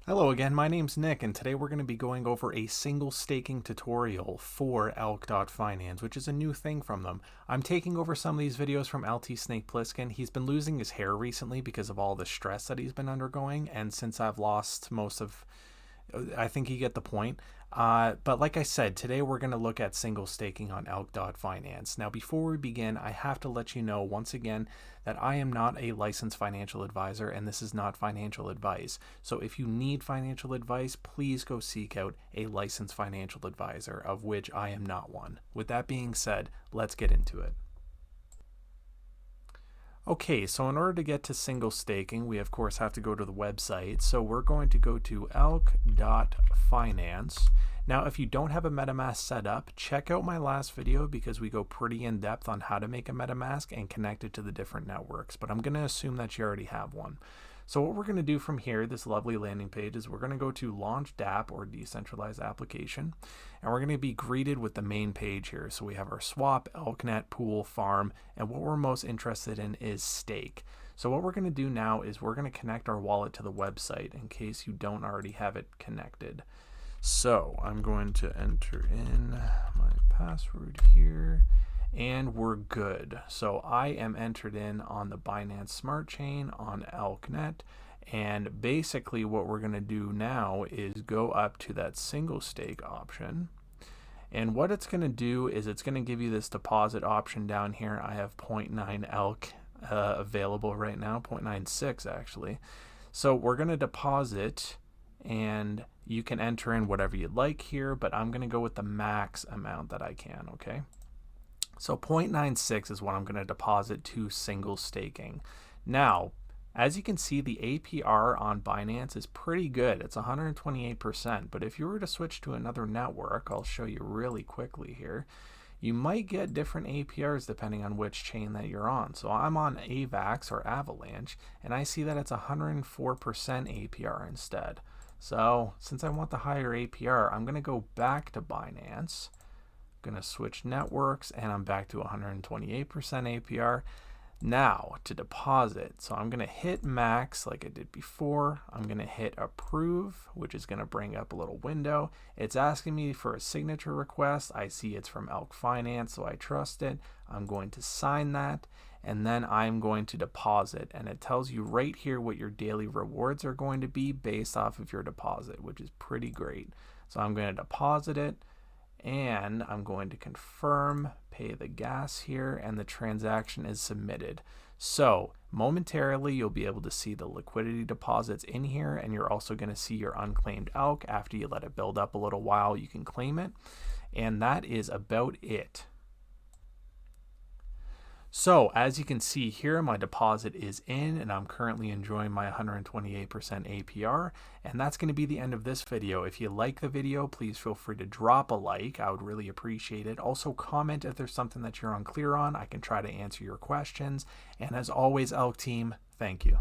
Hello again, my name's Nick, and today we're going to be going over a single staking tutorial for Elk.Finance, which is a new thing from them. I'm taking over some of these videos from LT Snake Plissken. He's been losing his hair recently because of all the stress that he's been undergoing, and since I've lost most of, I think you get the point. But like I said, today we're going to look at single staking on Elk.Finance. Now, before we begin, I have to let you know once again that I am not a licensed financial advisor, and this is not financial advice. So if you need financial advice, please go seek out a licensed financial advisor, of which I am not one. With that being said, let's get into it. Okay, so in order to get to single staking, we of course have to go to the website. So we're going to go to Elk.Finance. Now, if you don't have a MetaMask set up, check out my last video because we go pretty in depth on how to make a MetaMask and connect it to the different networks. But I'm going to assume that you already have one. So what we're going to do from here, this lovely landing page, is we're going to go to Launch DApp or Decentralized Application, and we're going to be greeted with the main page here. So we have our swap, ElkNet, pool, farm, and what we're most interested in is stake. So what we're going to do now is we're going to connect our wallet to the website in case you don't already have it connected. So I'm going to enter in my password here. And we're good. So I am entered in on the Binance Smart Chain on ElkNet, and basically what we're going to do now is go up to that single stake option, and what it's going to do is it's going to give you this deposit option down here. I have 0.9 ELK available right now, 0.96 actually. So we're going to deposit, and you can enter in whatever you'd like here, but I'm going to go with the max amount that I can. Okay. So 0.96 is what I'm going to deposit to single staking. Now, as you can see, the APR on Binance is pretty good. It's 128%. But if you were to switch to another network, I'll show you really quickly here, you might get different APRs depending on which chain that you're on. So I'm on AVAX or Avalanche, and I see that it's 104% APR instead. So since I want the higher APR, I'm going to go back to Binance. Going to switch networks, and I'm back to 128% APR. Now to deposit, so I'm going to hit max like I did before. I'm going to hit approve, which is going to bring up a little window. It's asking me for a signature request. I see it's from Elk.Finance, so I trust it. I'm going to sign that, and then I'm going to deposit, and it tells you right here what your daily rewards are going to be based off of your deposit, which is pretty great. So I'm going to deposit it, and I'm going to confirm, pay the gas here, and the transaction is submitted. So momentarily you'll be able to see the liquidity deposits in here, and you're also going to see your unclaimed ELK. After you let it build up a little while, you can claim it, and that is about it. So as you can see here, my deposit is in, and I'm currently enjoying my 128% APR, and that's going to be the end of this video. If you like the video, please feel free to drop a like. I would really appreciate it. Also comment if there's something that you're unclear on. I can try to answer your questions. And as always, Elk team, thank you.